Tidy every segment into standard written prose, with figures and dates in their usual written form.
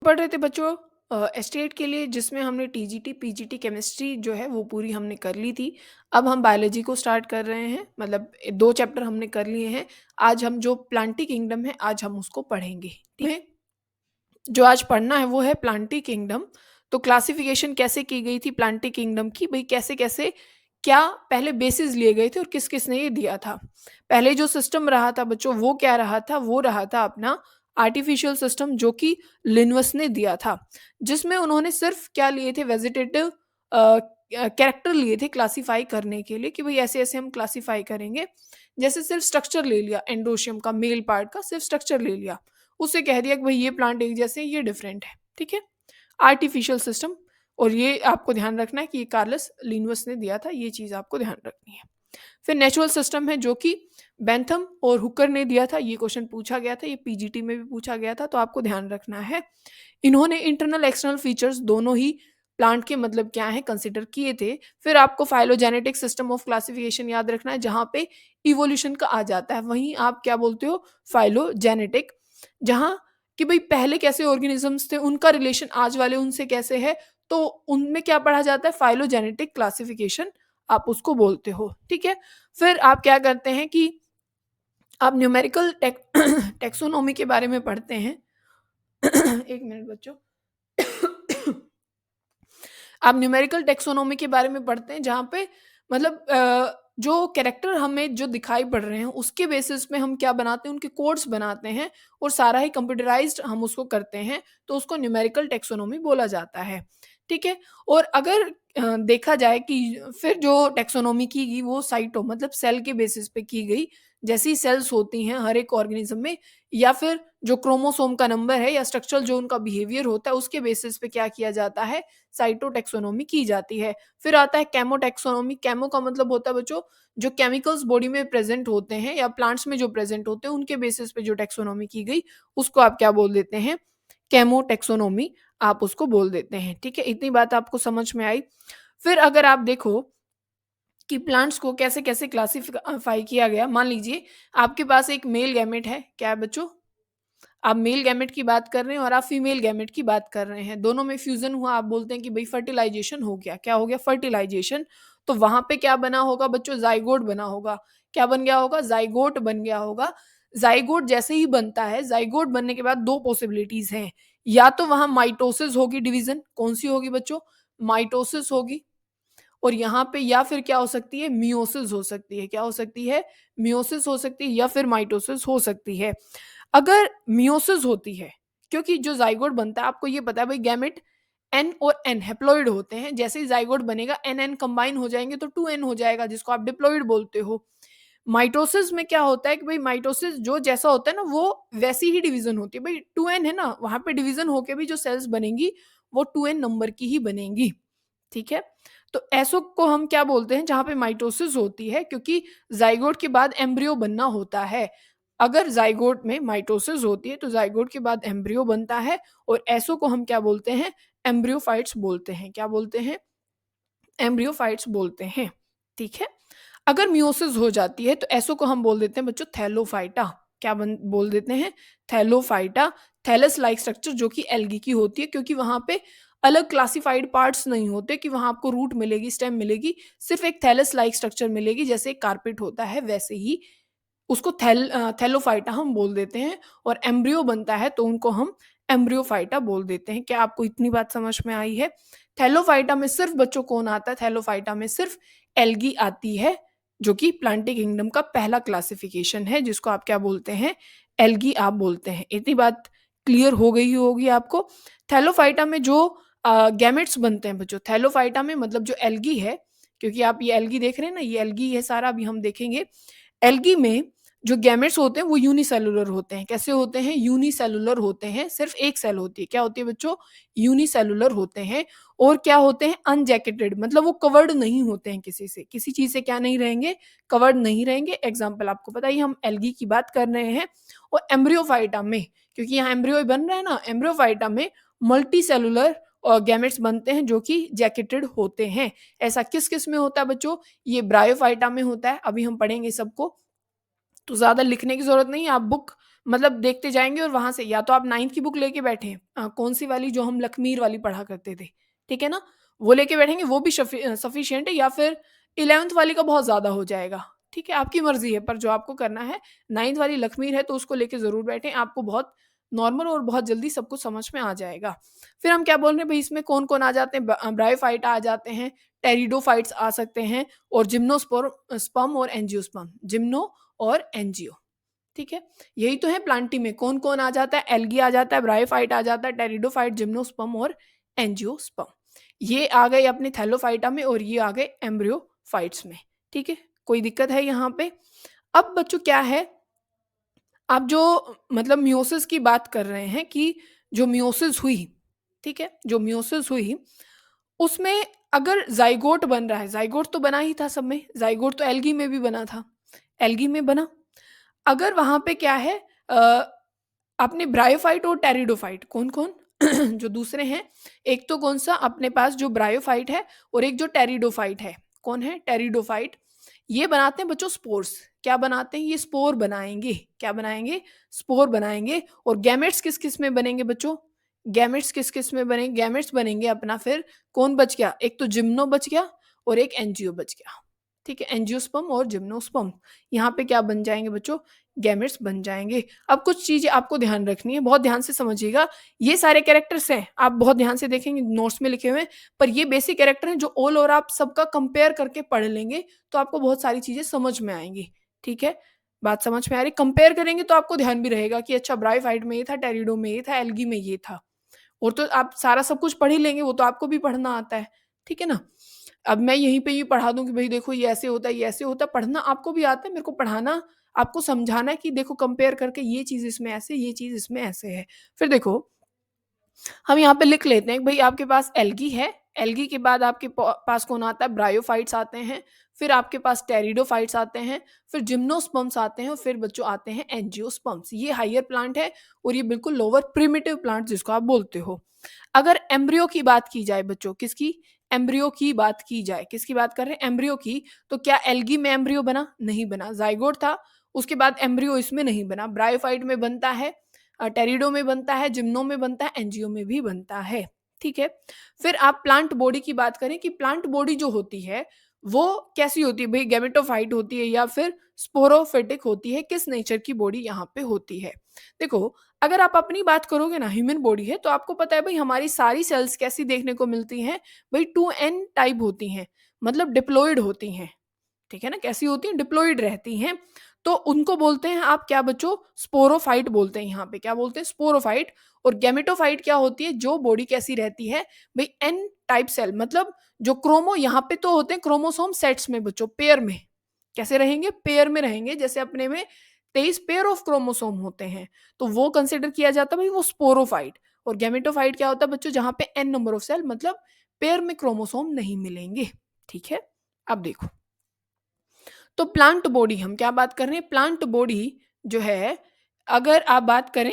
पढ़ रहे थे बच्चों एस्टेट के लिए, जिसमें हमने टीजीटी पीजीटी केमिस्ट्री जो है वो पूरी हमने कर ली थी। अब हम बायोलॉजी को स्टार्ट कर रहे हैं, मतलब 2 चैप्टर हमने कर लिए हैं। आज हम जो प्लांटी किंगडम है आज हम उसको पढ़ेंगे। ठीक है? जो आज पढ़ना है वो है प्लांटी किंगडम। तो क्लासिफिकेशन कैसे की गई थी प्लांटी किंगडम की, भई कैसे-कैसे क्या पहले बेसिस लिए गए थे और किस-किस ने ये दिया था। पहले जो सिस्टम रहा था बच्चों वो क्या रहा था? वो रहा था अपना आर्टिफिशियल सिस्टम, जो कि लिन्वस ने दिया था। जिसमें उन्होंने सिर्फ़ क्या लिए थे? वेजिटेटिव कैरेक्टर लिए थे क्लासिफ़ाई करने के लिए कि भई ऐसे-ऐसे हम क्लासिफ़ाई करेंगे। जैसे सिर्फ़ स्ट्रक्चर ले लिया एंडोशियम का, मेल पार्ट का सिर्फ़ स्ट्रक्चर ले लिया। उससे कह दिया कि भई ये प्लांट एक जैसे हैं, ये डिफरेंट है, ठीक है? Artificial system. और ये आपको ध्यान रखना है कि ये कार्लस लिन्वस ने दिया था, ये चीज़ आपको ध्यान रखनी है। फिर नेचुरल सिस्टम है जो कि बेंथम और हुकर ने दिया था, ये क्वेश्चन पूछा गया था, ये पीजीटी में भी पूछा गया था, तो आपको ध्यान रखना है। इन्होंने इंटरनल एक्सटर्नल फीचर्स दोनों ही प्लांट के मतलब क्या है कंसिडर किए थे। फिर आपको फाइलोजेनेटिक सिस्टम ऑफ क्लासिफिकेशन याद रखना है, जहाँ पे इवोल्यूशन का आ जाता है, वहीं आप क्या बोलते हो? फाइलोजेनेटिक। जहाँ कि भई पहले कैसे ऑर्गेनिज़म्स थे, उनका रिलेशन आज वाले उनसे कैसे है, तो उनमें क्या पढ़ा जाता है? फाइलोजेनेटिक क्लासिफिकेशन आप उसको बोलते हो, ठीक है? फिर आप क्या करते हैं कि आप न्यूमेरिकल टैक्सोनॉमी के बारे में पढ़ते हैं। 1 मिनट बच्चों। आप न्यूमेरिकल टैक्सोनॉमी के बारे में पढ़ते हैं, जहाँ पे मतलब जो कैरेक्टर हमें जो दिखाई पड़ रहे हैं उसके बेसिस पे हम क्या बनाते हैं? उनके कोड्स बनाते हैं और सारा ही कंप्यूटराइज़्ड हम उसको करते हैं, तो उसको न्यूमेरिकल टैक्सोनॉमी बोला जाता है, ठीक है? और अगर देखा जाए कि फिर जो टैक्सोनॉमी की गई वो साइटो मतलब सेल के बेसिस पे की गई। जैसी सेल्स होती हैं हर एक ऑर्गेनिज़्म में, या फिर जो क्रोमोसोम का नंबर है या स्ट्रक्चरल जो उनका बिहेवियर होता है उसके बेसिस पे क्या किया जाता है? साइटोटैक्सोनॉमी की जाती है। फिर आता है केमोटैक्सोनॉमी। केमो का मतलब होता है बच्चों, जो केमिकल्स बॉडी में प्रेज़ेंट होते हैं या प्लांट्स में जो प्रेज़ेंट होते हैं उनके बेसिस पे जो टैक्सोनॉमी की गई, उसको आप क्या बोल देते हैं? केमोटैक्सोनॉमी आप उसको बोल देते हैं, ठीक है? इतनी बात आपको समझ में आई। फिर अगर आप देखो कि प्लांट्स को कैसे-कैसे फाई किया गया। मान लीजिए आपके पास एक मेल गैमेट है, क्या है बच्चों? आप मेल गैमेट की बात कर रहे हैं और आप फीमेल गैमेट की बात कर रहे हैं। दोनों में फ्यूज़न हुआ, आप बोलते हैं कि भई फर्टिलाइज़ेशन हो गया। क्या हो गया? फर्टिलाइज़ेशन। तो वहाँ पे क्या बना होगा बच्चों? ज़ाइगोट बना होगा। क्या बन गया होगा? ज़ाइगोट बन गया होगा। ज़ाइगोट जैसे ही बनता है, ज़ाइगोट बनने के बाद 2 पॉसिबिलिटीज़ हैं। या तो वहाँ माइटोसिस होगी, डिवीज़न। कौन-सी होगी बच्चों? माइटोसिस होगी। और यहाँ पे या फिर क्या हो सकती है? मियोसिस हो सकती है। क्या हो सकती है? मियोसिस हो सकती है या फिर माइटोसिस हो सकती है। अगर मियोसिस होती है, क्योंकि जो ज़ाइगोट बनता है आपको ये पता है भई गैमेट एन और एन हैप्लॉइड होते हैं। जैसे ही ज़ाइगोट बनेगा एन-एन कंबाइन हो जाएँगे तो 2n हो जाएगा, जिसको आप डिप्लॉइड बोलते हो। माइटोसिस में क्या होता है कि भई माइटोसिस जो जैसा होता है ना वो वैसी ही डिवीज़न होती है। भई 2n है ना, वहाँ पे डिवीज़न होके भी जो सेल्स बनेंगी वो 2n नंबर की ही बनेंगी। ठीक है? तो ऐसो को हम क्या बोलते हैं? जहाँ पे माइटोसिस होती है, क्योंकि ज़ाइगोट के बाद एम्ब्रियो बनना होता है। अगर ज़ाइगोट में माइटोसिस होती है तो ज़ाइगोट के बाद एम्ब्रियो बनता है और ऐसो को हम क्या बोलते हैं? एम्ब्रियोफाइट्स बोलते हैं। क्या बोलते हैं? एम्ब्रियोफाइट्स बोलते हैं। ठीक है? अगर मियोसिस हो जाती है तो ऐसो को हम बोल देते हैं बच्चों थैलोफाइटा। क्या बोल देते हैं? थैलोफाइटा। थैलस लाइक स्ट्रक्चर जो कि एल्गी की होती है, क्योंकि वहाँ पे अलग क्लासिफाइड पार्ट्स नहीं होते कि वहाँ आपको रूट मिलेगी, स्टेम मिलेगी, सिर्फ़ एक थैलस लाइक स्ट्रक्चर मिलेगी, जैसे एक कारपेट होता है वैसे ही उसको थैलोफाइटा हम बोल देते हैं। और एम्ब्रियो बनता है तो उनको हम एम्ब्रियोफाइटा बोल देते हैं। क्या आपको इतनी बात समझ में आई है? थैलोफाइटा में सिर्फ़ बच्चों कौन आता है? थैलोफाइटा में सिर्फ़ एल्गी आती है, जो कि प्लांटी किंगडम का पहला क्लासिफिकेशन है, जिसको आप क्या बोलते हैं? एल्गी आप बोलते हैं। इतनी बात क्लियर हो गई होगी आपको। थैलोफाइटा में जो गैमेट्स बनते हैं बच्चों, थैलोफाइटा में मतलब जो एल्गी है, क्योंकि आप ये एल्गी देख रहे हैं ना, ये एल्गी है सारा, अभी हम देखेंगे। एल्गी में जो गैमेट्स होते हैं वो यूनिसेलुलर होते हैं। कैसे होते हैं? यूनिसेलुलर होते हैं, सिर्फ़ एक सेल होती है। क्या होती है बच्चों? यूनिसेलुलर होते हैं। और क्या होते हैं? अनजैकेटेड, मतलब वो कवर्ड नहीं होते हैं किसी से। किसी चीज़ से क्या नहीं रहेंगे? कवर्ड नहीं रहेंगे। एग्ज़ाम्पल आपको पता ही है, हम एल्गी की बात कर रहे हैं। और एम्ब्रियोफाइटा में, क्योंकि यहाँ एम्ब्रियो ही बन रहा है ना, एम्ब्रियोफाइटा में मल्टीसेलुलर गैमेट्स बनते हैं जो कि जैकेटेड होते हैं। ऐसा किस-किस में होता है बच्चों? ये ब्रायोफाइटा में होता है, अभी हम पढ़ेंगे सबको। तो ज़्यादा लिखने की ज़रूरत नहीं है, आप बुक मतलब देखते जाएँगे और वहाँ से या तो आप 9th की बुक लेके बैठें कौन-सी वाली जो हम लकीर वाली पढ़ा करते थे, ठीक है ना? वो लेके बैठेंगे वो भी सफिशिएंट है या फिर 11th वाली का बहुत ज़्यादा हो जाएगा, ठीक है? आपकी मर्ज़ी है पर जो आपको करना है 9th वाली लकीर है तो उसको लेके ज़रूर बैठें, आपको बहुत नॉर्मल और बहुत जल्दी सब कुछ समझ में आ जाएगा। फिर हम क्या बोल रहे हैं भई इसमें कौन-कौन आ जाते हैं ब्रायोफाइट आ जाते हैं, टेरिडोफाइट्स आ सकते हैं और स्पर्म और एंजियोस्पर्म, जिम्नो और एंजियो। ठीक है? यही तो है प्लांटी में कौन-कौन आ जाता है, एल्गी आ जाता है, ब्रायोफाइट आ जाता है, टेरिडोफाइट, जिम्नोस्पर्म और एंजियोस्पर्म। ये आ गए अपने थैलोफाइटा में और ये आ गए एम्ब्रियोफाइट्स में, ठीक है? कोई दिक्कत है यहाँ पे? अब बच्चों क्या है, आप जो मतलब मियोसिस की बात कर रहे हैं कि जो मियोसिस हुई, ठीक है? जो मियोसिस हुई, उसमें अगर ज़ाइगोट बन रहा है, ज़ाइगोट तो बना ही था सब में, ज़ाइगोट तो एल्गी में भी बना था, एल्गी में बना। अगर वहाँ पे क्या है अ, आपने ब्रायोफाइट और टेरिडोफाइट कौन-कौन जो दूसरे हैं, एक तो कौन-सा अपने पास जो ब्रायोफाइट है और एक जो टेरिडोफाइट है। कौन है? टेरिडोफाइट। ये बनाते हैं बच्चों स्पोर्स। क्या बनाते हैं? ये स्पोर बनाएँगे। क्या बनाएँगे? स्पोर बनाएँगे और गैमेट्स किस-किस में बनेंगे बच्चों? गैमेट्स किस-किस में बनेंगे? गैमेट्स बनेंगे अपना फिर कौन बच गया? एक तो जिम्नो बच गया और एक एंजियो बच गया। ठीक है? एंजियोस्पर्म और जिम्नोस्पर्म। यहाँ पे क्या बन जाएँगे बच्चों? गैमेट्स बन जाएँगे। अब कुछ चीज़ें आपको ध्यान रखनी है, बहुत ध्यान से समझिएगा। ये सारे कैरेक्टर्स हैं, आप बहुत ध्यान से देखेंगे नोट्स में लिखे हुए हैं, पर ये बेसिक कैरेक्टर हैं जो ऑल ओवर आप सबका कंपेयर करके पढ़ लेंगे, तो आपको बहुत सारी चीज़ें समझ में आएँगी, ठीक है? बात समझ में आ रही है? कंपेयर करेंगे तो आपको ध्यान भी रहेगा कि अच्छा ब्रायोफाइट में ये था, टेरिडो में ये था, एल्गी में ये था। और तो आप सारा सब कुछ पढ़ ही लेंगे, वो तो आपको भी पढ़ना आता है, ठीक है ना? अब मैं यहीं पे ये पढ़ा दूँ कि भई देखो ये ऐसे होता है, ये ऐसे होता है, पढ़ना आपको भी आता है, मेरे को पढ़ाना, आपको समझाना है कि देखो कंपेयर करके ये चीज़ इसमें ऐसे, ये चीज़ इसमें ऐसे है। फिर देखो हम यहाँ पे लिख लेते हैं कि भई आपके पास एल्गी है, एल्गी के बाद आपके पास कौन आता है? ब्रायोफाइट्स आते हैं, फिर आपके पास टेरिडोफाइट्स आते हैं, फिर जिम्नोस्पर्म्स आते हैं और फिर बच्चों आते हैं एंजियोस्पर्म्स। ये हायर प्लांट है और ये बिल्कुल लोअर प्रिमिटिव प्लांट जिसको आप बोलते हो। अगर एम्ब्रियो की बात की जाए बच्चों, किसकी? एम्ब्रियो की बात की जाए, किसकी बात कर रहे हैं? एम्ब्रियो की, तो क्या एल्गी में एम्ब्रियो बना? नहीं बना, ज़ाइगोट था, उसके बाद एम्ब्रियो इसमें नहीं बना, ब्रायोफाइट में बनता है, टेरिडो में बनता है, जिम्नो में बनता है, एंजियो में भी बनता है, ठीक है? फिर आप प्लांट बॉडी की बात करें कि प्लांट बॉडी जो होती है, वो कैसी होती है भई? गैमेटोफाइट होती है या फिर स्पोरोफिटिक होती है, किस नेचर की बॉडी यहाँ पे होती है? देखो, अगर आप अपनी बात करोगे ना ह्यूमन बॉडी है, तो आपको पता है भई हमारी सारी सेल्स कैसी देखने को मिलती हैं? भई 2n टाइप होती हैं, मतलब डिप्लॉइड होती हैं। ठीक है ना? कैसी होती हैं? डिप्लॉइड रहती हैं। तो उनको बोलते हैं आप क्या बच्चों? स्पोरोफाइट बोलते हैं यहाँ पे। क्या बोलते हैं? स्पोरोफाइट। और गैमेटोफाइट क्या होती है? जो बॉडी कैसी रहती है? भई एन टाइप सेल मतलब जो यहाँ पे तो होते हैं क्रोमोसोम सेट्स में बच्चों, पेयर में। कैसे रहेंगे? पेयर में रहेंगे। जैसे अपने में 23 पेयर ऑफ क्रोमोसोम होते हैं, तो वो कंसिडर किया जाता है भई वो स्पोरोफाइट। और गैमेटोफाइट क्या होता है बच्चों? जहाँ पे एन नंबर ऑफ सेल मतलब पेयर में क्रोमोसोम नहीं मिलेंगे। ठीक है? अब देखो तो प्लांट बॉडी हम क्या बात कर रहे हैं? प्लांट बॉडी जो है, अगर आप बात करें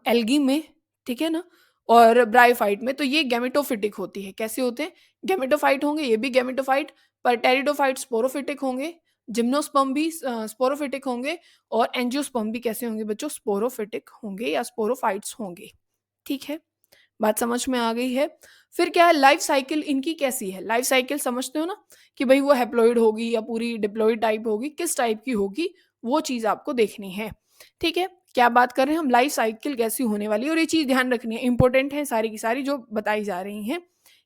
एल्गी में, ठीक है ना? और ब्रायोफाइट में, तो ये गैमेटोफिटिक होती है। कैसे होते हैं? गैमेटोफाइट होंगे, ये भी गैमेटोफाइट, पर टेरिडोफाइट स्पोरोफिटिक होंगे, जिम्नोस्पर्म भी स्पोरोफिटिक होंगे और एंजियोस्पर्म भी कैसे होंगे बच्चों? स्पोरोफिटिक होंगे या स्पोरोफाइट्स होंगे। ठीक है? बात समझ में आ गई है। फिर क्या है लाइफ साइकिल इनकी कैसी है? लाइफ साइकिल समझते हो ना कि भई वो हैप्लॉइड होगी या पूरी डिप्लॉइड टाइप होगी, किस टाइप की होगी, वो चीज़ आपको देखनी है। ठीक है? क्या बात कर रहे हैं हम लाइफ साइकिल कैसी होने वाली है और ये चीज़ ध्यान रखनी है, इम्पोर्टेंट है सारी की सारी जो बताई जा रही हैं।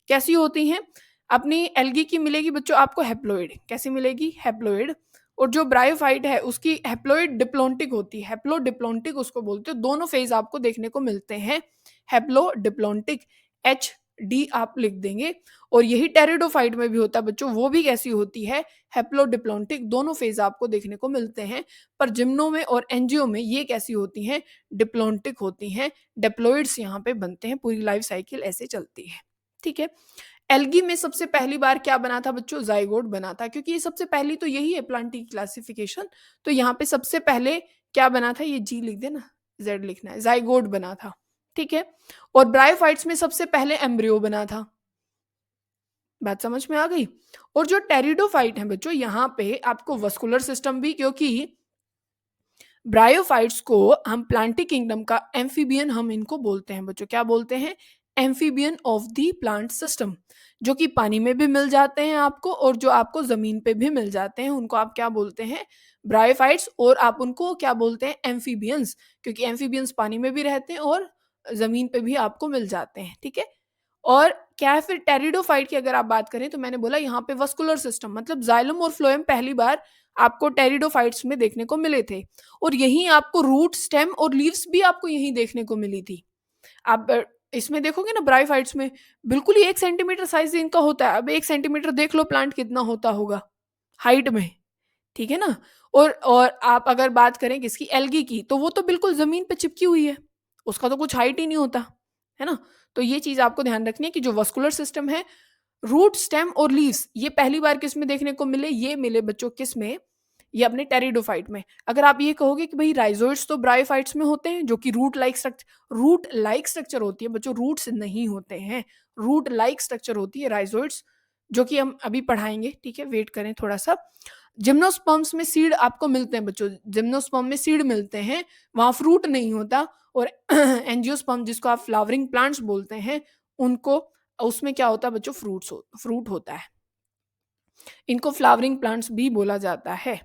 कैसी होती हैं? अपनी एल्गी की मिलेगी बच्चों आपको हैप्लॉइड, कैसी मिलेगी? हैप्लॉइड। और जो ब्रायोफाइट है उसकी हैप्लॉइड डिप्लॉन्टिक होती है, हैप्लोडिप्लॉन्टिक उसको बोलते हो। दोनों फेज़ आपको देखने को मिलते हैं। हैप्लोडिप्लॉन्टिक एचडी आप लिख देंगे और यही टेरिडोफाइट में भी होता है बच्चों, वो भी कैसी होती है? हैप्लोडिप्लॉन्टिक। दोनों फेज़ आपको देखने को मिलते हैं, पर जिम्नो में और एंजियो में ये कैसी होती हैं? डिप्लॉन्टिक होती हैं। डिप्लॉइड्स यहाँ पे बनते हैं, पूरी लाइफ साइकिल ऐसे चलती है। ठीक है? एल्गी में सबसे पहली बार क्या बना था बच्चों? ज़ाइगोट बना था, क्योंकि ये सबसे पहली तो यही है प्लांट की क्लासिफिकेशन। तो यहाँ पे सबसे पहले क्या बना था? ये जी लिख देना, ज़ेड लिखना है, ज़ाइगोट बना था, ठीक है? और ब्रायोफाइट्स में सबसे पहले एम्ब्रियो बना था। बात समझ में आ गई? और जो टेरिडोफाइट है बच्चों, यहाँ पे आपको वास्कुलर सिस्टम भी, क्योंकि ब्रायोफाइट्स को हम प्लांटिक किंगडम का एम्फीबियन हम इनको बोलते हैं बच्चों, क्या बोलते हैं? Amphibian of the plant system, जो कि पानी में भी मिल जाते हैं आपको और जो आपको जमीन पे भी मिल जाते हैं, उनको आप क्या बोलते हैं? ब्रायोफाइट्स। और आप उनको क्या बोलते हैं? एम्फीबियंस, क्योंकि एम्फीबियंस पानी में भी रहते हैं और जमीन पे भी आपको मिल जाते हैं, ठीक है। और क्या है फिर टेरिडोफाइट की अगर आप बात करें, तो मैंने बोला यहाँ पे वस्कुलर सिस्टम मतलब जाइलम और फ्लोएम पहली बार आपको टेरिडोफाइट्स में देखने को मिले थे, और यहीं आपको रूट, स्टेम और लीव्स भी आपको यहीं देखने को मिली थी। आप इसमें देखोगे ना ब्रायोफाइट्स में बिल्कुल ही 1 सेंटीमीटर साइज इनका होता है। अब 1 सेंटीमीटर देख लो प्लांट कितना होता होगा हाइट में, ठीक है ना। और आप अगर बात करें किसकी, एल्गी की, तो वो तो बिल्कुल जमीन पे चिपकी हुई है, उसका तो कुछ हाइट ही नहीं होता, है ना। तो ये चीज आपको ध्यान रखनी है कि जो वस्कुलर सिस्टम है, रूट, स्टेम और लीव्स, ये पहली बार किस में देखने को मिले? ये मिले बच्चों किस में? ये अपने टेरिडोफाइट में। अगर आप ये कहोगे कि भाई राइजोइड्स तो ब्रायोफाइट्स में होते हैं, जो कि रूट लाइक स्ट्रक्चर होती है बच्चों, रूट्स नहीं होते हैं, रूट लाइक स्ट्रक्चर होती है राइजोइड्स, जो कि हम अभी पढ़ाएंगे, ठीक है, वेट करें थोड़ा सा। जिम्नोस्पर्म्स में सीड आपको मिलते हैं बच्चों, जिम्नोस्पर्म में सीड मिलते हैं, वहां फ्रूट नहीं होता। और एंजियोस्पर्म जिसको आप फ्लावरिंग प्लांट्स बोलते हैं, उनको, उसमें क्या होता है बच्चों? फ्रूट होता है। इनको फ्लावरिंग प्लांट्स भी बोला जाता है,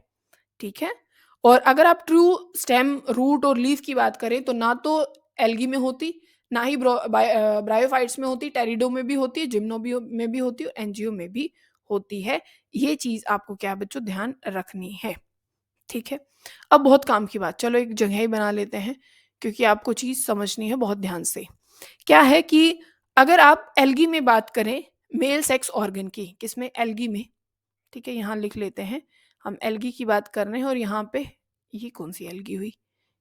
ठीक है। और अगर आप ट्रू स्टेम, रूट और लीफ की बात करें, तो ना तो एल्गी में होती, ना ही ब्रायोफाइट्स में होती, टेरिडो में भी होती है, जिम्नो भी में भी होती है, और एनजीओ में भी होती है। ये चीज आपको क्या है बच्चों? ध्यान रखनी है, ठीक है। अब बहुत काम की बात, चलो एक जगह ही बना लेते हैं, क्योंकि आपको चीज समझनी है बहुत ध्यान से। क्या है कि अगर आप एल्गी में बात करें, मेल सेक्स ऑर्गन की, किसमें? एल्गी में, ठीक है। यहाँ लिख लेते हैं, हम एल्गी की बात कर रहे हैं, और यहाँ पे ये कौन सी एल्गी हुई?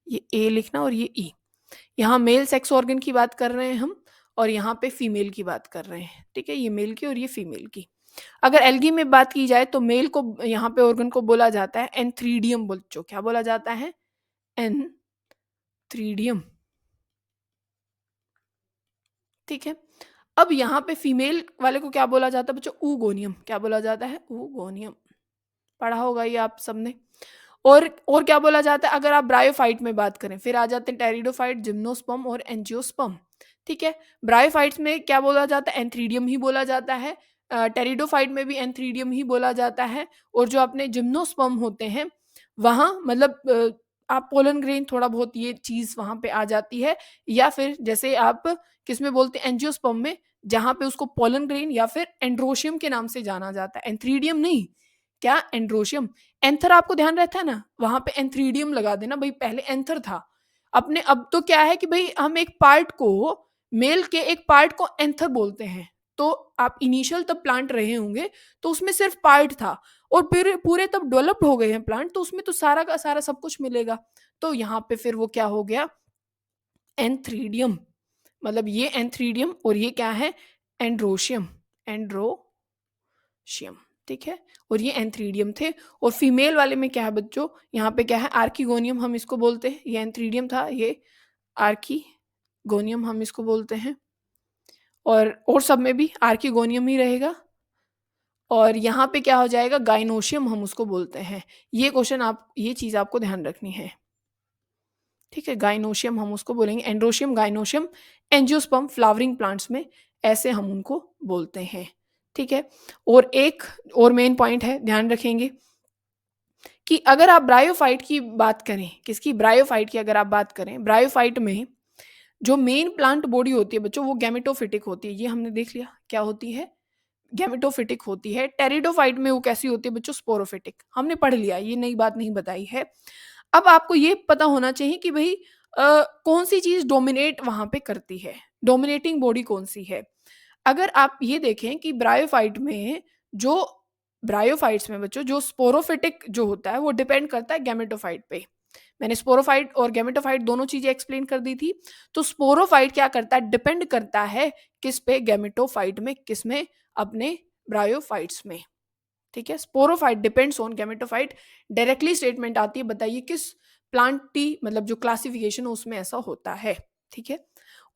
ये ए लिखना और ये ई। यहाँ मेल सेक्स ऑर्गन की बात कर रहे हैं हम, और यहाँ पे फीमेल की बात कर रहे हैं, ठीक है। ये मेल की और ये फीमेल की। अगर एल्गी में बात की जाए, तो मेल को यहाँ पे ऑर्गन को बोला जाता है एंथ्रीडियम बच्चों, क्या बोला जाता है? एंथ्रीडियम, ठीक है। अब यहाँ पे फीमेल वाले को क्या बोला जाता है बच्चों? ऊगोनियम, क्या बोला जाता है? ऊगोनियम, पढ़ा होगा ये आप सबने। और क्या बोला जाता है अगर आप ब्रायोफाइट में बात करें? फिर आ जाते हैं टेरिडोफाइट, जिम्नोस्पर्म और एंजियोस्पर्म, ठीक है। ब्रायोफाइट्स में क्या बोला जाता है? एंथ्रीडियम ही बोला जाता है। टेरिडोफाइट में भी एंथ्रीडियम ही बोला जाता है। और जो अपने जिम्नोस्पर्म होते हैं, वहाँ मतलब आप पोलन ग्रेन थोड़ा बहुत ये चीज वहां पे आ जाती है, या फिर जैसे आप किस में बोलते हैं? एंजियोस्पर्म में, जहां पे उसको पोलन ग्रेन या फिर एंड्रोशियम के नाम से जाना जाता है, एंथ्रीडियम नहीं, क्या? एंड्रोशियम। एंथर आपको ध्यान रहता है ना, वहां पे एंथ्रीडियम लगा देना भाई, पहले एंथर था अपने। अब तो क्या है कि भाई हम एक पार्ट को, मेल के एक पार्ट को एंथर बोलते हैं। तो आप इनिशियल तब प्लांट रहे होंगे, तो उसमें सिर्फ पार्ट था, और फिर पूरे तब डेवलप्ड हो गए हैं प्लांट, तो उसमें तो सारा का सारा सब कुछ मिलेगा। तो यहाँ पे फिर वो क्या हो गया? एंथ्रीडियम, मतलब ये एंथ्रीडियम और ये क्या है? एंड्रोशियम, एंड्रोशियम, ठीक है। और ये एंथ्रीडियम थे। और फीमेल वाले में क्या है बच्चों? यहाँ पे क्या है? आर्किगोनियम हम इसको बोलते हैं, ये एंथ्रीडियम था, ये आर्किगोनियम हम इसको बोलते हैं। और सब में भी आर्किगोनियम ही रहेगा। और यहाँ पे क्या हो जाएगा? गाइनोशियम हम उसको बोलते हैं। ये क्वेश्चन आप, ये चीज आपको ध्यान रखनी है, ठीक है। गाइनोशियम हम उसको बोलेंगे, androecium, gynoecium, angiosperm flowering plants में, ऐसे हम उनको बोलते हैं, ठीक है। और एक और मेन पॉइंट है, ध्यान रखेंगे कि अगर आप ब्रायोफाइट की बात करें, किसकी? ब्रायोफाइट की अगर आप बात करें, ब्रायोफाइट में जो मेन प्लांट बॉडी होती है बच्चों, वो गैमेटोफिटिक होती है। ये हमने देख लिया क्या होती है? गैमेटोफिटिक होती है। टेरिडोफाइट में वो कैसी होती है बच्चों? स्पोरोफिटिक, हमने पढ़ लिया, ये नई बात नहीं बताई है। अब आपको ये पता होना चाहिए कि भाई कौन सी चीज डोमिनेट वहां पे करती है, डोमिनेटिंग बॉडी कौन सी है। अगर आप ये देखें कि ब्रायोफाइट में जो, ब्रायोफाइट्स में बच्चों जो स्पोरोफिटिक जो होता है, वो डिपेंड करता है गैमेटोफाइट पे। मैंने स्पोरोफाइट और गैमेटोफाइट दोनों चीजें एक्सप्लेन कर दी थी। तो स्पोरोफाइट क्या करता है? डिपेंड करता है किस पे? गैमेटोफाइट में, किस में? अपने ब्रायोफाइट्स में, ठीक है। Sporophyte depends on gametophyte, directly statement आती है, बताइए किस प्लांट टी, मतलब जो क्लासिफिकेशन है उसमें ऐसा होता है, ठीक है।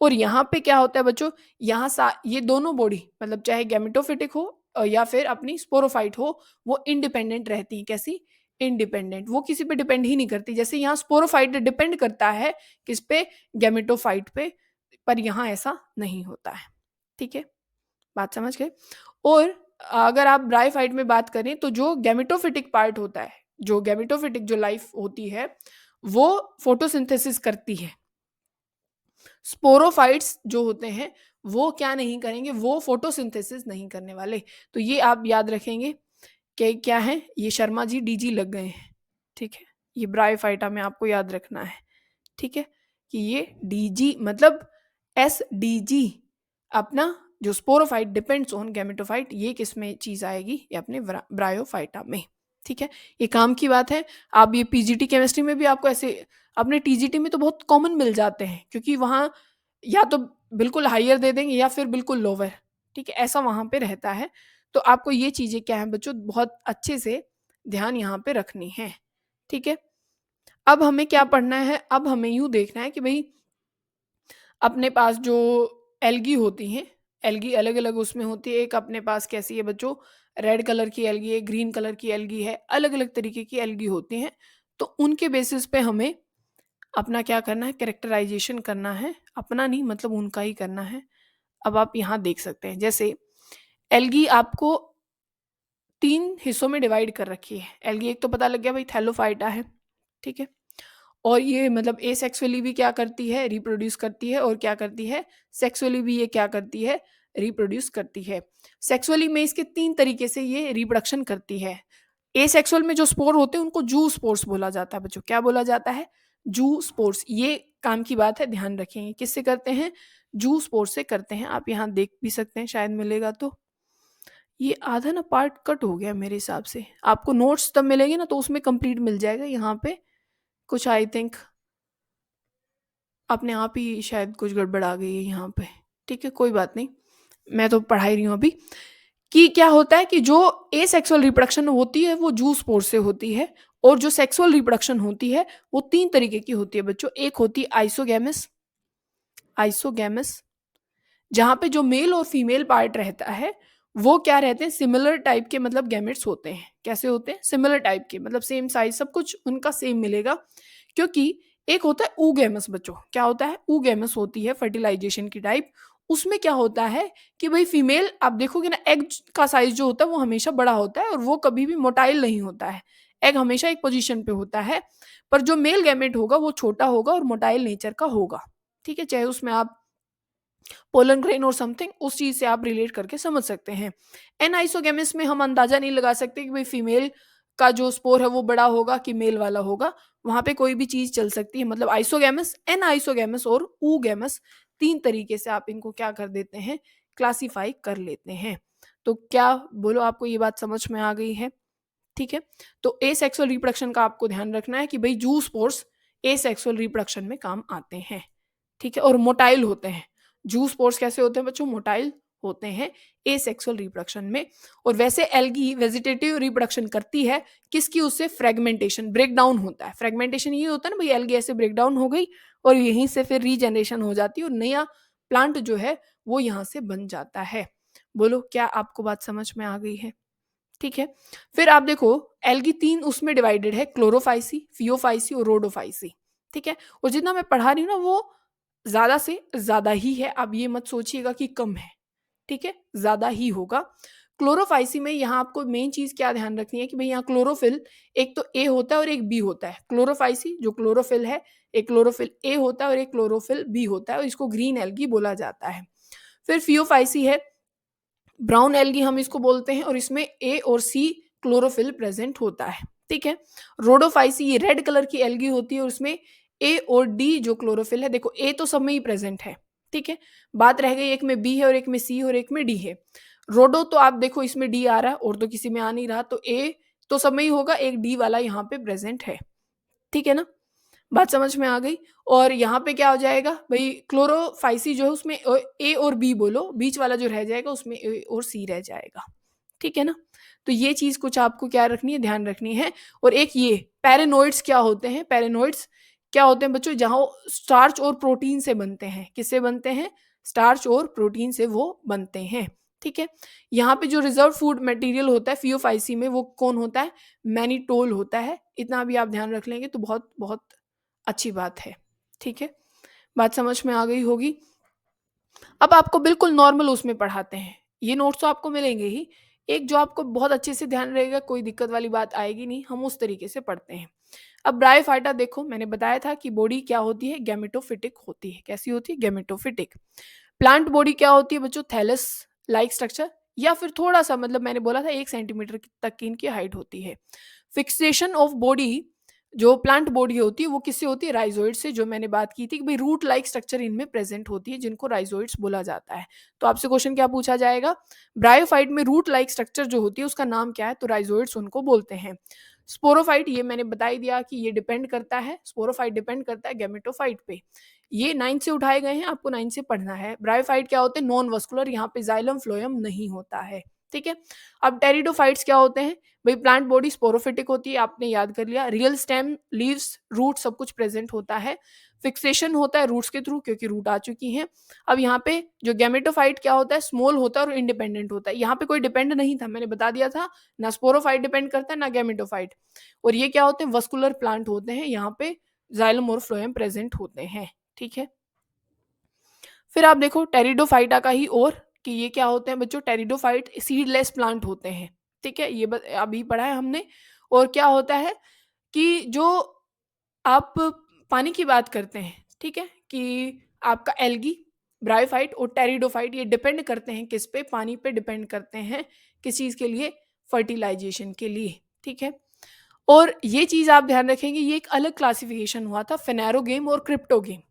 और यहाँ पे क्या होता है बच्चों? यहाँ ये दोनों बॉडी, मतलब चाहे गैमेटोफिटिक हो या फिर अपनी स्पोरोफाइट हो, वो इंडिपेंडेंट रहती है। कैसी? इंडिपेंडेंट, वो किसी पे डिपेंड ही नहीं करती। जैसे यहाँ स्पोरोफाइट डिपेंड करता है किस पे, गैमेटोफाइट पे, पर यहाँ ऐसा नहीं होता है। ठीक है, बात समझ गए। और अगर आप ब्रायोफाइट में बात करें तो जो गैमेटोफिटिक पार्ट होता है, जो गैमेटोफिटिक जो लाइफ होती है वो फोटोसिंथेसिस करती है। स्पोरोफाइट्स जो होते हैं वो क्या नहीं करेंगे, वो फोटोसिंथेसिस नहीं करने वाले। तो ये आप याद रखेंगे कि क्या है, ये शर्मा जी डीजी लग गए हैं। ठीक है, ये ब्रायोफाइटा में आपको याद रखना है। ठीक है, कि ये डीजी मतलब एसडीजी अपना जो स्पोरोफाइट डिपेंड्स ऑन गैमेटोफाइट, ये किस में चीज आएगी, ये अपने ब्रायोफाइटा में। ठीक है, ये काम की बात है। आप ये पीजीटी केमिस्ट्री में भी आपको ऐसे, अपने टीजीटी में तो बहुत कॉमन मिल जाते हैं, क्योंकि वहाँ या तो बिल्कुल हायर दे देंगे या फिर बिल्कुल लोअर। ठीक है, ऐसा वहाँ पे रहता है। तो आपको ये चीजें क्या है बच्चों, बहुत अच्छे से ध्यान यहाँ पे रखनी है। ठीक है, अब हमें क्या पढ़ना है, अब हमें यूं देखना है कि भाई अपने पास जो एल्गी होती हैं, एल्गी अलग अलग उसमें होती है। एक अपने पास कैसी है बच्चों, रेड कलर की एल्गी है, ग्रीन कलर की एल्गी है, अलग अलग तरीके की एल्गी होती हैं। तो उनके बेसिस पे हमें अपना क्या करना है, कैरेक्टराइजेशन करना है। अपना नहीं, मतलब उनका ही करना है। अब आप यहाँ देख सकते हैं, जैसे एल्गी आपको 3 हिस्सों में डिवाइड कर रखी है। एल्गी एक तो पता लग गया भाई, थैलोफाइटा है। ठीक है, और ये मतलब एसेक्सुअली भी क्या करती है, रिप्रोड्यूस करती है, और क्या करती है, सेक्सुअली भी ये क्या करती है, रिप्रोड्यूस करती है। सेक्सुअली में इसके 3 तरीके से ये रिप्रोडक्शन करती है। एसेक्सुअल में जो स्पोर होते हैं उनको जू स्पोर्स बोला जाता है बच्चों। क्या बोला जाता है, जू स्पोर्स। ये काम की बात है, ध्यान रखेंगे। किससे करते हैं, जू स्पोर्स से करते हैं। आप यहाँ देख भी सकते हैं, शायद मिलेगा तो। ये आधा ना पार्ट कट हो गया मेरे हिसाब से। आपको नोट्स तब मिलेंगे ना तो उसमें कंप्लीट मिल जाएगा। यहाँ पे कुछ आई थिंक अपने आप ही शायद कुछ गड़बड़ आ गई है यहाँ पे। ठीक है, कोई बात नहीं, मैं तो पढ़ा ही रही हूँ अभी। कि क्या होता है कि जो एसेक्सुअल रिप्रोडक्शन होती है वो जू स्पोर से होती है, और जो सेक्सुअल रिप्रोडक्शन होती है वो 3 तरीके की होती है बच्चों। एक होती है आइसोगैमस, आइसोगैमस जहाँ पे जो मेल और फीमेल पार्ट रहता है वो क्या रहते हैं, सिमिलर टाइप के, मतलब गैमेट्स होते हैं। कैसे होते हैं, सिमिलर टाइप के, मतलब सेम साइज, सब कुछ उनका सेम मिलेगा। क्योंकि एक होता है ऊगैमस बच्चों, क्या होता है, ऊगैमस होती है फर्टिलाइजेशन की टाइप। उसमें क्या होता है कि भाई फीमेल, आप देखोगे ना, एग का साइज जो होता है वो हमेशा बड़ा होता है और वो कभी भी मोटाइल नहीं होता है। एग हमेशा एक पोजीशन पे होता है, पर जो मेल गैमेट होगा वो छोटा होगा और मोटाइल नेचर का होगा। ठीक है, चाहे उसमें आप पोलन ग्रेन और समथिंग, उस चीज से आप रिलेट करके समझ सकते हैं। एनआइसोगेमिस में हम अंदाजा नहीं लगा सकते कि भाई फीमेल का जो स्पोर है वो बड़ा होगा कि मेल वाला होगा। वहां पे कोई भी चीज चल सकती है। मतलब आइसोगेमस, एनआइसोगेमस और ऊगेमस, 3 तरीके से आप इनको क्या कर देते हैं, क्लासिफाई कर लेते हैं। तो क्या बोलो, आपको ये बात समझ में आ गई है। ठीक है, तो एसेक्सुअल रिप्रोडक्शन का आपको ध्यान रखना है कि भाई जू स्पोर्स एसेक्सुअल रिप्रोडक्शन में काम आते हैं। ठीक है, और मोटाइल होते हैं। जू स्पोर्स कैसे होते हैं बच्चों, मोटाइल होते हैं एसेक्सुअल रिप्रोडक्शन में। और वैसे एल्गी वेजिटेटिव रिप्रोडक्शन करती है किसकी, उससे फ्रेगमेंटेशन, ब्रेक डाउन होता है। फ्रेगमेंटेशन ये होता है ना भाई, एल्गी ऐसे ब्रेक डाउन हो गई और यहीं से फिर रीजनरेशन हो जाती है और नया प्लांट जो है वो यहाँ से बन जाता है। बोलो, क्या आपको बात समझ में आ गई है। ठीक है, फिर आप देखो एल्गी 3 उसमें डिवाइडेड है, क्लोरोफाइसी, फियोफाइसी और रोडोफाइसी। ठीक है, और जितना मैं पढ़ा रही हूँ ना वो ज्यादा से ज्यादा ही है। आप ये मत सोचिएगा कि कम है। ठीक है, ज्यादा ही होगा। क्लोरोफाइसी में यहाँ आपको मेन चीज क्या ध्यान रखनी है कि भाई यहाँ क्लोरोफिल एक तो ए होता है और एक बी होता है। क्लोरोफाइसी जो क्लोरोफिल है, एक क्लोरोफिल ए होता है और एक क्लोरोफिल बी होता है, और इसको ग्रीन एल्गी बोला जाता है। फिर फियोफाइसी है, ब्राउन एल्गी हम इसको बोलते हैं, और इसमें ए और सी क्लोरोफिल प्रेजेंट होता है। ठीक है, रोडोफाइसी ये रेड कलर की एल्गी होती है और उसमें ए और डी जो क्लोरोफिल है, देखो ए तो सब में ही प्रेजेंट है। ठीक है, बात रह गई एक में बी है और एक में सी और एक में डी है। रोडो तो आप देखो इसमें डी आ रहा है और तो किसी में आ नहीं रहा, तो ए तो सब में ही होगा, एक डी वाला यहाँ पे प्रेजेंट है। ठीक है ना, बात समझ में आ गई। और यहाँ पे क्या हो जाएगा भाई, क्लोरोफाइसी जो है उसमें ए और बी बोलो, बीच वाला जो रह जाएगा उसमें ए और सी रह जाएगा। ठीक है ना, तो ये चीज कुछ आपको क्या रखनी है, ध्यान रखनी है। और एक ये पैरेनोइड्स क्या होते हैं, पैरेनोइड्स क्या होते हैं बच्चों, जहाँ स्टार्च और प्रोटीन से बनते हैं। किससे बनते हैं, स्टार्च और प्रोटीन से वो बनते हैं। ठीक है। यहाँ पे जो रिजर्व फूड मटेरियल होता है FeO5C में वो कौन होता है? मैनिटोल होता है। इतना भी आप ध्यान रख लेंगे तो बहुत बहुत अच्छी बात है। ठीक है, बात समझ में आ गई होगी। अब आपको बिल्कुल नॉर्मल उसमें पढ़ाते हैं, ये नोट्स तो आपको मिलेंगे ही। एक जो आपको बहुत अच्छे से ध्यान रहेगा, कोई दिक्कत वाली बात आएगी नहीं, हम उस तरीके से पढ़ते हैं। अब ब्रायोफाइटा देखो, मैंने बताया था कि बॉडी क्या होती है? गैमेटोफिटिक होती है। कैसी होती है? गैमेटोफिटिक। प्लांट बॉडी क्या होती है बच्चों? थैलस लाइक स्ट्रक्चर, या फिर थोड़ा सा, मतलब मैंने बोला था 1 सेंटीमीटर तक की इनकी हाइट होती है। फिक्सेशन ऑफ बॉडी जो प्लांट बॉडी होती है वो किससे होती है? राइजोइड से, जो मैंने बात की थी कि भाई रूट लाइक स्ट्रक्चर इनमें प्रेजेंट होती है, जिनको राइजोइड्स बोला जाता है। तो आपसे क्वेश्चन क्या पूछा जाएगा? ब्रायोफाइट में रूट लाइक स्ट्रक्चर जो होती है उसका नाम क्या है? तो राइजोइड्स उनको बोलते हैं। स्पोरोफाइट, ये मैंने बता ही दिया कि ये डिपेंड करता है, स्पोरोफाइट डिपेंड करता है गैमेटोफाइट पे। ये 9 से उठाए गए हैं, आपको 9 से पढ़ना है। ब्रायोफाइट क्या होते हैं? नॉन वस्कुलर, यहाँ पे जाइलम फ्लोएम नहीं होता है। ठीक है। अब टेरिडोफाइट्स क्या होते हैं? भाई प्लांट बॉडी स्पोरोफिटिक होती है, आपने याद कर लिया। रियल स्टेम, लीव्स, रूट सब कुछ प्रेजेंट होता है। फिक्सेशन होता है रूट्स के थ्रू, क्योंकि रूट आ चुकी हैं। अब यहाँ पे जो गैमेटोफाइट क्या होता है? स्मॉल होता है और इंडिपेंडेंट होता है। यहाँ पे कोई डिपेंड नहीं था, मैंने बता दिया था, ना स्पोरोफाइट डिपेंड करता है ना गैमेटोफाइट। और ये क्या होते हैं? वस्कुलर प्लांट होते हैं, यहाँ पे जाइलम और फ्लोएम प्रेजेंट होते हैं। ठीक है। फिर आप देखो टेरिडोफाइटा का ही, और कि ये क्या होते हैं बच्चों? टेरिडोफाइट सीडलेस प्लांट होते हैं। ठीक है, ये अभी पढ़ा है हमने। और क्या होता है कि जो आप पानी की बात करते हैं, ठीक है, कि आपका एल्गी, ब्रायोफाइट और टेरिडोफाइट ये डिपेंड करते हैं किस पे? पानी पे डिपेंड करते हैं। किस चीज़ के लिए? फर्टिलाइजेशन के लिए। ठीक है। और ये चीज़ आप ध्यान रखेंगे, ये एक अलग क्लासिफिकेशन हुआ था, फेनेरोगेम और क्रिप्टोगेम।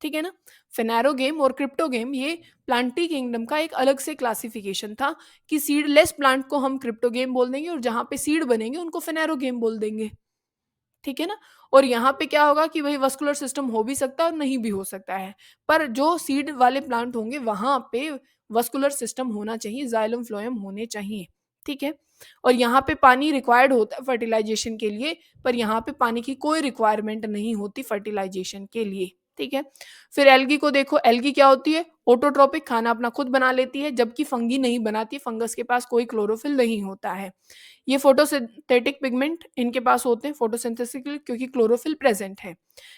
ठीक है ना? फेनेरोगेम और क्रिप्टोगेम ये प्लांटी किंगडम का एक अलग से क्लासिफिकेशन था, कि सीडलेस प्लांट को हम क्रिप्टोगेम बोल देंगे और जहाँ पे सीड बनेंगे उनको फेनेरोगेम बोल देंगे। ठीक है ना? और यहाँ पे क्या होगा कि भाई वस्कुलर सिस्टम हो भी सकता है और नहीं भी हो सकता है, पर जो सीड वाले प्लांट होंगे वहां पे वस्कुलर सिस्टम होना चाहिए, जाइलम फ्लोएम होने चाहिए। ठीक है। और यहाँ पे पानी रिक्वायर्ड होता है फर्टिलाइजेशन के लिए, पर यहाँ पे पानी की कोई रिक्वायरमेंट नहीं होती फर्टिलाइजेशन के लिए। ठीक है। फिर एल्गी को देखो, एल्गी क्या होती है? ऑटोट्रोपिक, खाना अपना खुद बना लेती है, जबकि फंगी नहीं बनाती, फंगस के पास कोई क्लोरोफिल नहीं होता है। ये फोटोसिंथेटिक पिगमेंट इनके पास होते हैं फोटोसिंथेसिस के लिए, क्योंकि क्लोरोफिल प्रेजेंट है।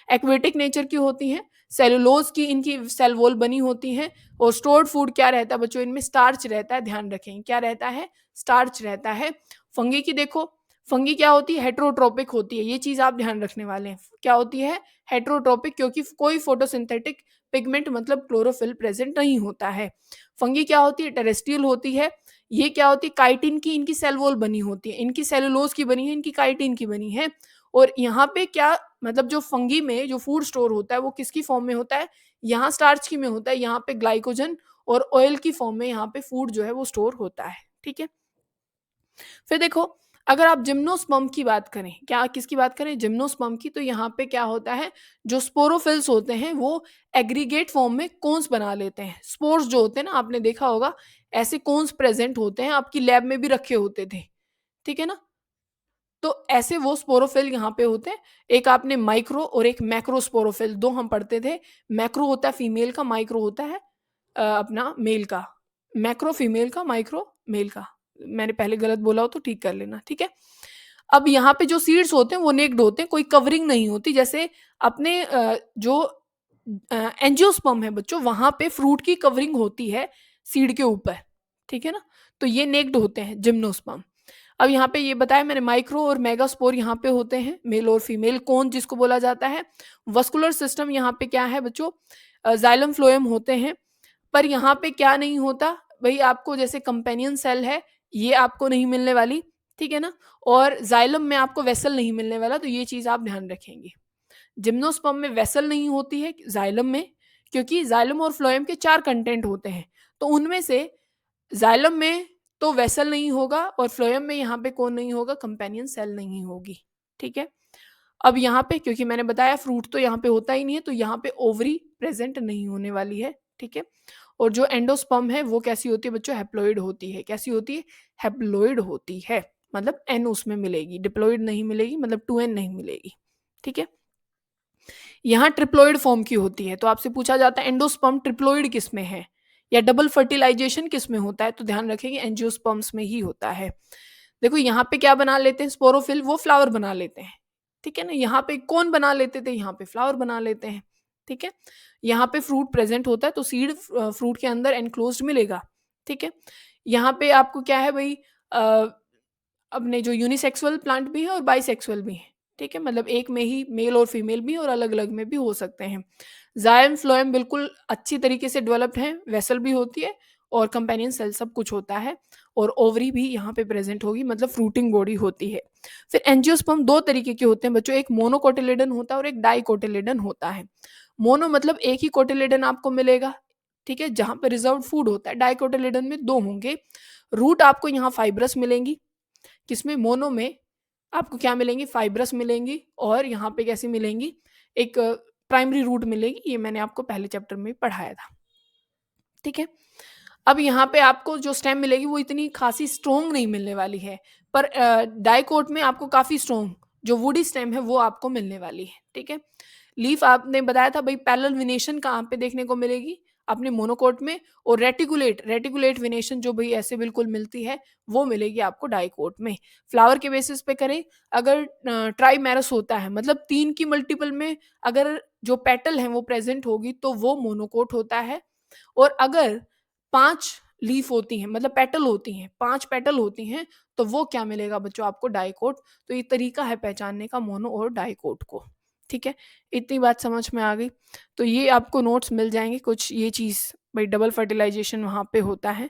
एक्वेटिक नेचर की होती हैं, सेलुलोज की इनकी सेल वॉल बनी होती हैं। और स्टोर्ड फूड क्या रहता है बच्चों? इनमें स्टार्च रहता है, ध्यान रखें क्या रहता है? स्टार्च रहता है। फंगी की देखो, फंगी क्या होती है? हेट्रोट्रोपिक होती है, ये चीज आप ध्यान रखने वाले हैं। क्या होती है? हेट्रोट्रोपिक, क्योंकि कोई फोटोसिंथेटिक पिगमेंट मतलब क्लोरोफिल प्रेजेंट नहीं होता है। फंगी क्या होती है? टेरेस्ट्रियल होती है। ये क्या होती है? काइटिन की इनकी सेल वॉल बनी होती है, इनकी सेलुलोज की बनी है, इनकी काइटिन की बनी है। और यहाँ पे क्या, मतलब जो फंगी में जो फूड स्टोर होता है वो किसकी फॉर्म में होता है? यहाँ स्टार्च की में होता है, यहाँ पे ग्लाइकोजन और ऑयल की फॉर्म में यहाँ पे फूड जो है वो स्टोर होता है। ठीक है। फिर देखो, अगर आप जिम्नोस्पर्म की बात करें, क्या किसकी बात करें? जिम्नोस्पर्म की, तो यहाँ पे क्या होता है? जो स्पोरोफिल्स होते हैं वो एग्रीगेट फॉर्म में कोन्स बना लेते हैं। स्पोर्स जो होते हैं ना, आपने देखा होगा ऐसे कोन्स प्रेजेंट होते हैं, आपकी लैब में भी रखे होते थे। ठीक है ना? तो ऐसे वो स्पोरोफिल यहाँ पे होते हैं। एक आपने माइक्रो और एक मैक्रो स्पोरोफिल, दो हम पढ़ते थे। मैक्रो होता है फीमेल का, माइक्रो होता है अपना मेल का। मैक्रो फीमेल का, माइक्रो मेल का। मैंने पहले गलत बोला हो तो ठीक कर लेना। ठीक है। अब यहाँ पे जो सीड्स होते हैं वो नेक्ड होते हैं, कोई कवरिंग नहीं होती। जैसे अपने जो एंजियोस्पर्म है बच्चों, वहां पे फ्रूट की कवरिंग होती है सीड के ऊपर। ठीक है ना? तो ये नेक्ड होते हैं जिम्नोस्पर्म। अब यहाँ पे ये बताया मैंने, माइक्रो और मेगास्पोर यहाँ पे होते हैं, मेल और फीमेल कोन जिसको बोला जाता है। वस्कुलर सिस्टम यहाँ पे क्या है बच्चों? जाइलम फ्लोएम होते हैं। पर यहाँ पे क्या नहीं होता भाई? आपको जैसे कंपेनियन सेल है, ये आपको नहीं मिलने वाली। ठीक है ना? और जाइलम में आपको वेसल नहीं मिलने वाला, तो ये चीज आप ध्यान रखेंगे। जिम्नोस्पर्म में वेसल नहीं होती है जाइलम में, क्योंकि जाइलम और फ्लोएम के 4 कंटेंट होते हैं। तो उनमें से जाइलम में तो वेसल नहीं होगा, और फ्लोएम में यहाँ पे कौन नहीं होगा? कंपेनियन सेल नहीं होगी। ठीक है। अब यहाँ पे क्योंकि मैंने बताया फ्रूट तो यहाँ पे होता ही नहीं है, तो यहाँ पे ओवरी प्रेजेंट नहीं होने वाली है। ठीक है। और जो एंडोस्पर्म है वो कैसी होती है बच्चों? हैप्लोइड होती है। कैसी होती है? हैप्लोइड होती है, मतलब एन उसमें मिलेगी, डिप्लोइड नहीं मिलेगी, मतलब 2n नहीं मिलेगी। ठीक है। यहाँ ट्रिप्लोइड फॉर्म की होती है, तो आपसे पूछा जाता है एंडोस्पर्म ट्रिप्लोइड किस में है? या डबल फर्टिलाइजेशन किस में होता है, तो ध्यान रखेंगे एंजियोस्पर्म्स में ही होता है। देखो यहाँ पे क्या बना लेते हैं स्पोरोफिल, वो फ्लावर बना लेते हैं, ठीक है ना। यहाँ पे कौन बना लेते थे, यहाँ पे फ्लावर बना लेते हैं, ठीक है। यहाँ पे फ्रूट प्रेजेंट होता है तो सीड फ्रूट के अंदर एनक्लोज्ड मिलेगा, ठीक है। यहाँ पे आपको क्या है भाई, अपने जो यूनिसेक्सुअल प्लांट भी है और बाइसेक्सुअल भी है, ठीक है। मतलब एक में ही मेल और फीमेल भी और अलग अलग में भी हो सकते हैं। जायम फ्लोएम बिल्कुल अच्छी तरीके से डेवलप्ड है, वेसल भी होती है और कंपेनियन सेल सब कुछ होता है, और ओवरी भी यहाँ पे प्रेजेंट होगी, मतलब फ्रूटिंग बॉडी होती है। फिर एंजियोस्पर्म दो तरीके के होते हैं बच्चों, एक मोनोकोटिलेडन होता है और एक डाइकोटिलेडन होता है। मोनो मतलब एक ही कोटिलेडन आपको मिलेगा, ठीक है, जहाँ पे रिजर्व फूड होता है। डाइकोटिलेडन में दो होंगे। रूट आपको यहाँ फाइब्रस मिलेंगी, किसमें, मोनो में आपको क्या मिलेंगी, फाइब्रस मिलेंगी, और यहाँ पे कैसी मिलेंगी, एक प्राइमरी रूट मिलेगी। ये मैंने आपको पहले चैप्टर में पढ़ाया था, ठीक है। अब यहाँ पे आपको जो स्टेम मिलेगी वो इतनी खासी स्ट्रोंग नहीं मिलने वाली है, पर डाइकोट में आपको काफी स्ट्रोंग जो वुडी स्टेम है वो आपको मिलने वाली है, ठीक है। लीफ आपने बताया था भाई, पैरेलल विनेशन कहाँ पे देखने को मिलेगी, अपने मोनोकोट में, और रेटिकुलेट रेटिकुलेट विनेशन जो भाई ऐसे बिल्कुल मिलती है वो मिलेगी आपको डाइकोट में। फ्लावर के बेसिस पे करें, अगर ट्राइमेरस होता है, मतलब 3 की मल्टीपल में अगर जो पेटल है वो प्रेजेंट होगी तो वो मोनोकोट होता है। और अगर 5 लीफ होती हैं, मतलब पेटल होती हैं, 5 पेटल होती हैं, तो वो क्या मिलेगा बच्चों आपको, डाइकोट। तो ये तरीका है पहचानने का मोनो और डाइकोट को, ठीक है। इतनी बात समझ में आ गई। तो ये आपको नोट्स मिल जाएंगे कुछ, ये चीज़ भाई डबल फर्टिलाइजेशन वहाँ पे होता है,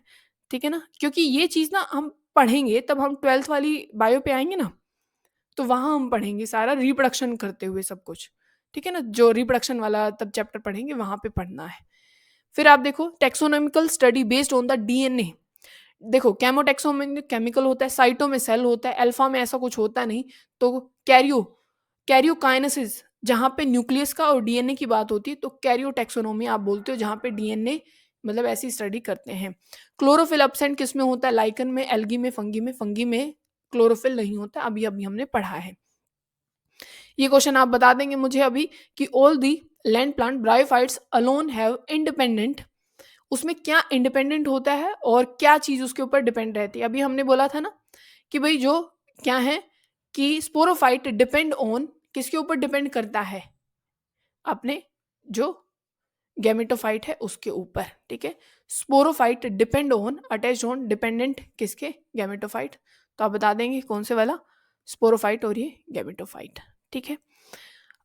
ठीक है ना। क्योंकि ये चीज़ ना हम पढ़ेंगे तब हम 12th वाली बायो पे आएंगे ना, तो वहाँ हम पढ़ेंगे सारा रिप्रोडक्शन करते हुए सब कुछ, ठीक है ना। जो रिप्रोडक्शन वाला तब चैप्टर पढ़ेंगे वहाँ पे पढ़ना है। फिर आप देखो taxonomical study based on the DNA. देखो केमोटेक्सो में केमिकल होता है, साइटो में सेल होता है, अल्फा में ऐसा कुछ होता नहीं। तो कैरियोकाइनेसिस जहाँ पे न्यूक्लियस का और डीएनए की बात होती है, तो कैरियोटेक्सोनोमी आप बोलते हो, जहाँ पे डीएनए मतलब ऐसी स्टडी करते हैं। क्लोरोफिल एब्सेंट किस में होता है, लाइकन में, एल्गी में, फंगी में क्लोरोफिल नहीं होता, अभी अभी हमने पढ़ा है। ये क्वेश्चन आप बता देंगे मुझे अभी कि all the land plant bryophytes alone have independent, उसमें क्या इंडिपेंडेंट होता है और क्या चीज उसके ऊपर डिपेंड रहती है। अभी हमने बोला था ना कि भाई जो क्या है कि स्पोरोफाइट डिपेंड ऑन, किसके ऊपर डिपेंड करता है, अपने जो गैमेटोफाइट है उसके ऊपर, ठीक है। Sporophyte depend on, attached on, dependent किसके, गैमेटोफाइट। तो आप बता देंगे कौन से वाला, स्पोरोफाइट और ये गैमेटोफाइट, ठीक है।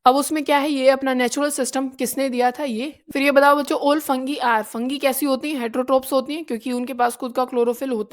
अब उसमें क्या है, ये अपना नेचुरल सिस्टम किसने दिया था ये। फिर ये बताओ बच्चों, ऑल फंगी आर, फंगी कैसी होती हैं, हेट्रोट्रोप्स होती हैं, क्योंकि उनके पास खुद का क्लोरोफिल होता